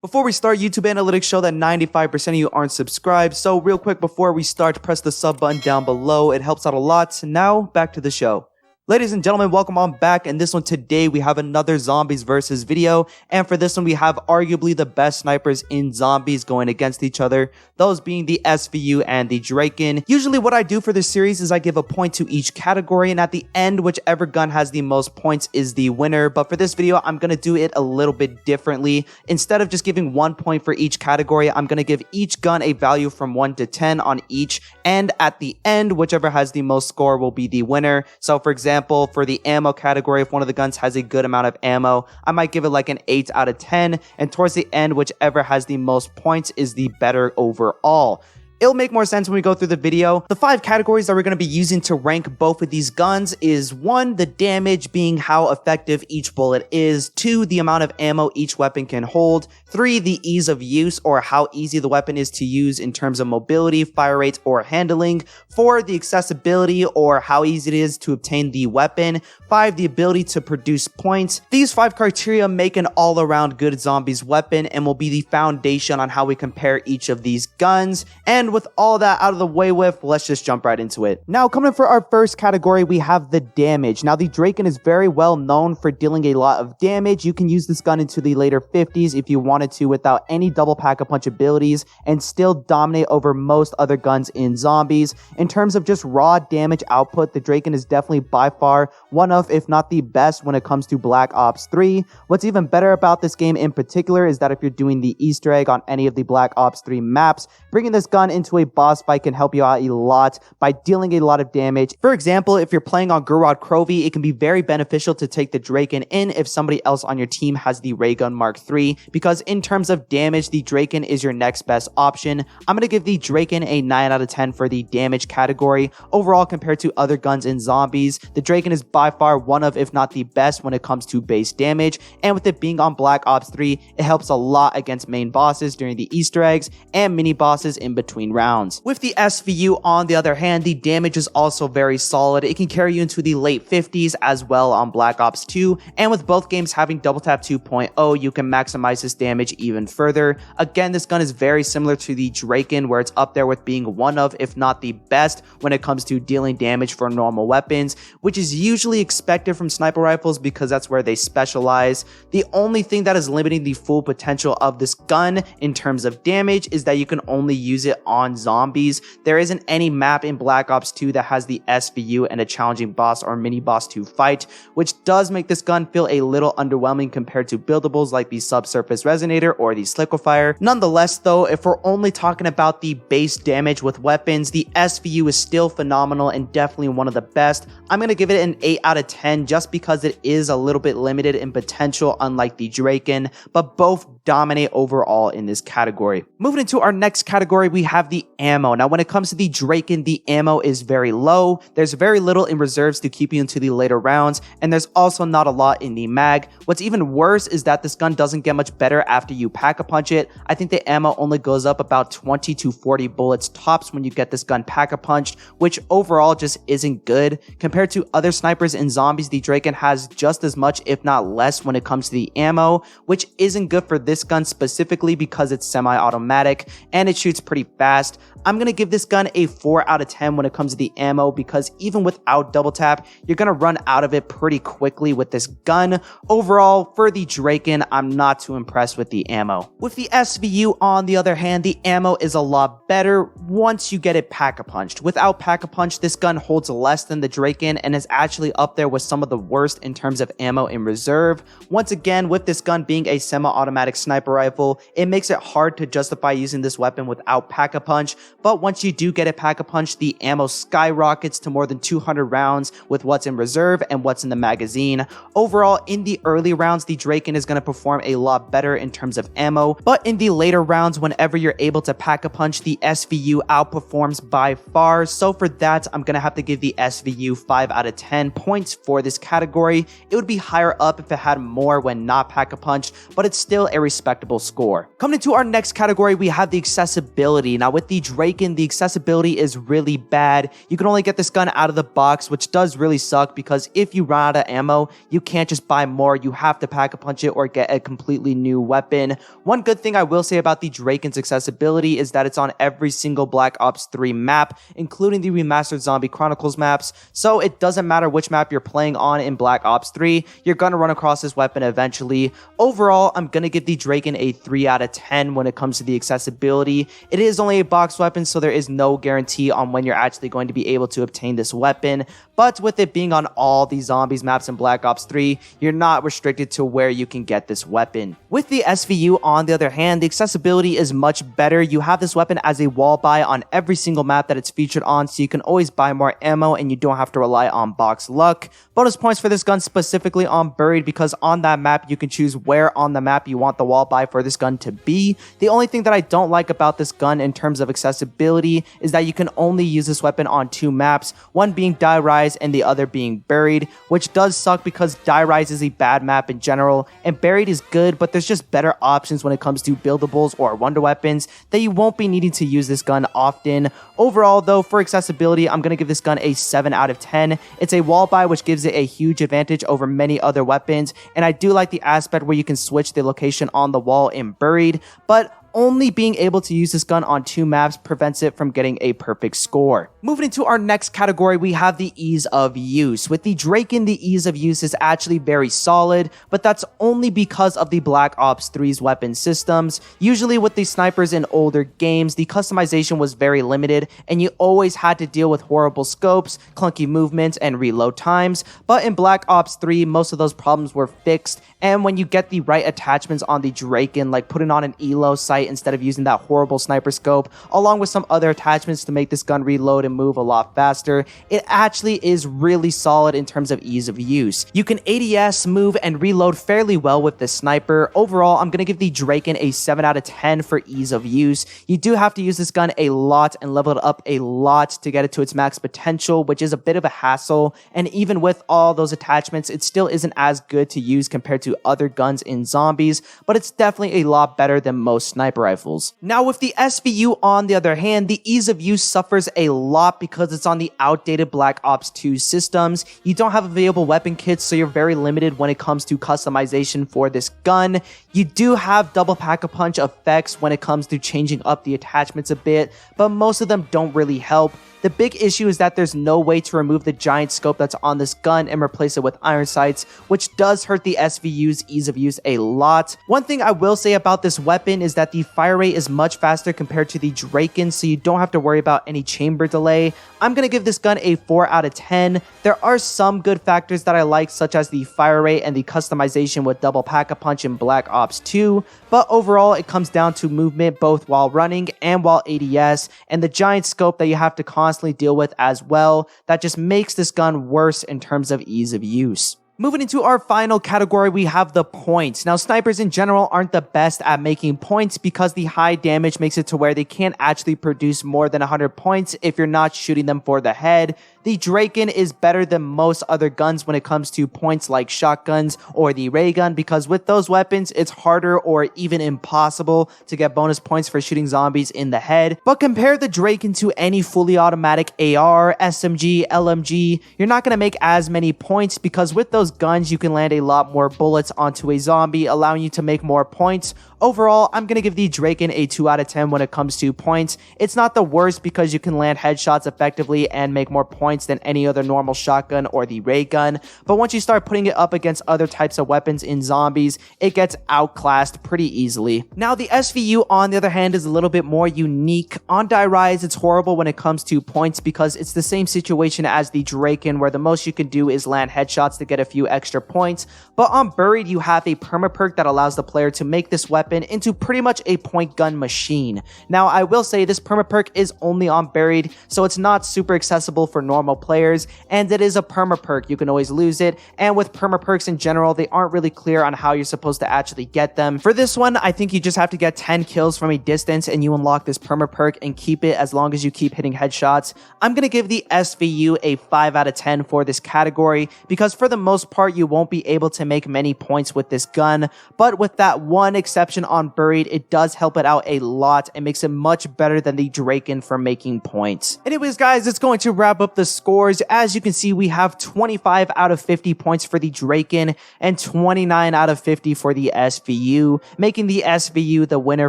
Before we start, YouTube analytics show that 95% of you aren't subscribed, so real quick before we start, press the sub button down below. It helps out a lot. Now, back to the show. Ladies and gentlemen, welcome on back. And this one today, we have another zombies versus video. And for this one, we have arguably the best snipers in zombies going against each other. Those being the SVU and the Drakon. Usually what I do for this series is I give a point to each category. And at the end, whichever gun has the most points is the winner. But for this video, I'm going to do it a little bit differently. Instead of just giving 1 point for each category, I'm going to give each gun a value from 1 to 10 on each. And at the end, whichever has the most score will be the winner. So for example, for the ammo category, if one of the guns has a good amount of ammo, I might give it like an 8 out of 10, and towards the end, whichever has the most points is the better overall. It'll make more sense when we go through the video. The 5 categories that we're going to be using to rank both of these guns is 1, the damage, being how effective each bullet is, 2, the amount of ammo each weapon can hold, 3, the ease of use or how easy the weapon is to use in terms of mobility, fire rate, or handling, 4, the accessibility or how easy it is to obtain the weapon, 5, the ability to produce points. These 5 criteria make an all-around good zombies weapon and will be the foundation on how we compare each of these guns. And with all that out of the way with, let's just jump right into it. Now, coming in for our first category, we have the damage. Now, the Drakon is very well known for dealing a lot of damage. You can use this gun into the later 50s if you wanted to without any double pack-a-punch abilities and still dominate over most other guns in zombies. In terms of just raw damage output, the Drakon is definitely by far one of, if not the best, when it comes to Black Ops 3. What's even better about this game in particular is that if you're doing the Easter egg on any of the Black Ops 3 maps, bringing this gun into a boss fight can help you out a lot by dealing a lot of damage. For example, if you're playing on Gurad Krovi, it can be very beneficial to take the Drakon in if somebody else on your team has the Ray Gun Mark III, because in terms of damage, the Drakon is your next best option. I'm going to give the Drakon a 9 out of 10 for the damage category. Overall, compared to other guns in zombies, the Drakon is by far one of, if not the best, when it comes to base damage, and with it being on Black Ops 3, it helps a lot against main bosses during the Easter eggs and mini bosses in between rounds. With the SVU, on the other hand, the damage is also very solid. It can carry you into the late 50s as well on Black Ops 2, and with both games having Double Tap 2.0, you can maximize this damage even further. Again, this gun is very similar to the Drakon, where it's up there with being one of, if not the best, when it comes to dealing damage for normal weapons, which is usually expected from sniper rifles because that's where they specialize. The only thing that is limiting the full potential of this gun in terms of damage is that you can only use it on zombies. There isn't any map in Black Ops 2 that has the SVU and a challenging boss or mini boss to fight, which does make this gun feel a little underwhelming compared to buildables like the Subsurface Resonator or the Sliquifier. Nonetheless though, if we're only talking about the base damage with weapons, the SVU is still phenomenal and definitely one of the best. I'm going to give it an 8 out of 10 just because it is a little bit limited in potential unlike the Drakon, but both dominate overall in this category. Moving into our next category, we have the ammo. Now, when it comes to the Drakon, the ammo is very low. There's very little in reserves to keep you into the later rounds, and there's also not a lot in the mag. What's even worse is that this gun doesn't get much better after you pack-a-punch it. I think the ammo only goes up about 20 to 40 bullets tops when you get this gun pack-a-punched, which overall just isn't good. Compared to other snipers in zombies, the Drakon has just as much, if not less, when it comes to the ammo, which isn't good for this gun specifically because it's semi-automatic and it shoots pretty fast. I'm going to give this gun a 4 out of 10 when it comes to the ammo because even without double tap, you're going to run out of it pretty quickly with this gun. Overall, for the Drakon, I'm not too impressed with the ammo. With the SVU, on the other hand, the ammo is a lot better once you get it pack-a-punched. Without pack-a-punch, this gun holds less than the Drakon and is actually up there with some of the worst in terms of ammo in reserve. Once again, with this gun being a semi-automatic sniper rifle, it makes it hard to justify using this weapon without pack-a-punch, but once you do get it pack-a-punch, the ammo skyrockets to more than 200 rounds with what's in reserve and what's in the magazine. Overall, in the early rounds, the Drakon is going to perform a lot better in terms of ammo, but in the later rounds, whenever you're able to pack-a-punch, the SVU outperforms by far. So for that, I'm going to have to give the SVU 5 out of 10 points for this category. It would be higher up if it had more when not pack-a-punched, but it's still a respectable score. Coming into our next category, we have the accessibility. Now, Now with the Drakon, the accessibility is really bad. You can only get this gun out of the box, which does really suck because if you run out of ammo, you can't just buy more. You have to pack a punch it or get a completely new weapon. One good thing I will say about the Drakon's accessibility is that it's on every single Black Ops 3 map, including the remastered Zombie Chronicles maps, so it doesn't matter which map you're playing on in Black Ops 3, you're gonna run across this weapon eventually. Overall, I'm gonna give the Drakon a 3 out of 10 when it comes to the accessibility. It is only a box weapon, so there is no guarantee on when you're actually going to be able to obtain this weapon, but with it being on all the zombies maps in Black Ops 3, you're not restricted to where you can get this weapon. With the SVU, on the other hand, the accessibility is much better. You have this weapon as a wall buy on every single map that it's featured on, so you can always buy more ammo and you don't have to rely on box luck. Bonus points for this gun specifically on Buried, because on that map you can choose where on the map you want the wall buy for this gun to be. The only thing that I don't like about this gun in terms of accessibility is that you can only use this weapon on 2 maps, one being Die Rise and the other being Buried, which does suck because Die Rise is a bad map in general and Buried is good, but there's just better options when it comes to buildables or wonder weapons that you won't be needing to use this gun often. Overall though, for accessibility, I'm going to give this gun a 7 out of 10. It's a wall buy, which gives it a huge advantage over many other weapons, and I do like the aspect where you can switch the location on the wall in Buried, but only being able to use this gun on 2 maps prevents it from getting a perfect score. Moving into our next category, we have the ease of use. With the Drakon, the ease of use is actually very solid, but that's only because of the Black Ops 3's weapon systems. Usually with the snipers in older games, the customization was very limited, and you always had to deal with horrible scopes, clunky movements, and reload times, but in Black Ops 3, most of those problems were fixed, and when you get the right attachments on the Drakon, like putting on an ELO sight instead of using that horrible sniper scope, along with some other attachments to make this gun reload and move a lot faster, it actually is really solid in terms of ease of use. You can ADS, move, and reload fairly well with the sniper. Overall, I'm going to give the Drakon a 7 out of 10 for ease of use. You do have to use this gun a lot and level it up a lot to get it to its max potential, which is a bit of a hassle, and even with all those attachments, it still isn't as good to use compared to other guns in zombies, but it's definitely a lot better than most sniper rifles. Now with the SVU, on the other hand, the ease of use suffers a lot because it's on the outdated Black Ops 2 systems. You don't have available weapon kits, so you're very limited when it comes to customization for this gun. You do have double pack-a-punch effects when it comes to changing up the attachments a bit, but most of them don't really help. The big issue is that there's no way to remove the giant scope that's on this gun and replace it with iron sights, which does hurt the SVU's ease of use a lot. One thing I will say about this weapon is that the fire rate is much faster compared to the Drakon, so you don't have to worry about any chamber delay. I'm going to give this gun a 4 out of 10. There are some good factors that I like, such as the fire rate and the customization with double pack-a-punch in Black Ops 2, but overall it comes down to movement both while running and while ADS, and the giant scope that you have to constantly deal with as well. That just makes this gun worse in terms of ease of use. Moving into our final category, we have the points. Now, snipers in general aren't the best at making points because the high damage makes it to where they can't actually produce more than 100 points if you're not shooting them for the head. The Drakon is better than most other guns when it comes to points like shotguns or the ray gun, because with those weapons, it's harder or even impossible to get bonus points for shooting zombies in the head. But compare the Drakon to any fully automatic AR, SMG, LMG, you're not going to make as many points because with those guns, you can land a lot more bullets onto a zombie, allowing you to make more points. Overall, I'm going to give the Drakon a 2 out of 10 when it comes to points. It's not the worst because you can land headshots effectively and make more points than any other normal shotgun or the ray gun, but once you start putting it up against other types of weapons in zombies, it gets outclassed pretty easily. Now the SVU, on the other hand, is a little bit more unique. On Die Rise, it's horrible when it comes to points because it's the same situation as the Drakon, where the most you can do is land headshots to get a few extra points, but on Buried, you have a perma-perk that allows the player to make this weapon into pretty much a point gun machine. Now I will say this perma-perk is only on Buried, so it's not super accessible for normal players, and it is a perma-perk. You can always lose it, and with perma-perks in general, they aren't really clear on how you're supposed to actually get them. For this one, I think you just have to get 10 kills from a distance and you unlock this perma-perk and keep it as long as you keep hitting headshots. I'm going to give the SVU a 5 out of 10 for this category because for the most part, you won't be able to make many points with this gun, but with that one exception protection on Buried, it does help it out a lot and makes it much better than the Drakon for making points. Anyways, guys, it's going to wrap up the scores. As you can see, we have 25 out of 50 points for the Drakon and 29 out of 50 for the SVU, making the SVU the winner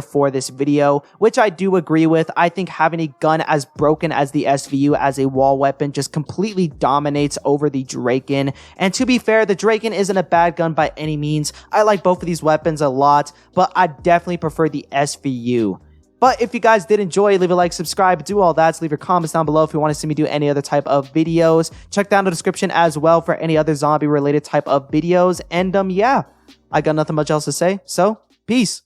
for this video, which I do agree with. I think having a gun as broken as the SVU as a wall weapon just completely dominates over the Drakon. And to be fair, the Drakon isn't a bad gun by any means. I like both of these weapons a lot, but I definitely prefer the SVU. But if you guys did enjoy, leave a like, subscribe, do all that. So leave your comments down below if you want to see me do any other type of videos. Check down the description as well for any other zombie related type of videos. And yeah, I got nothing much else to say. So peace.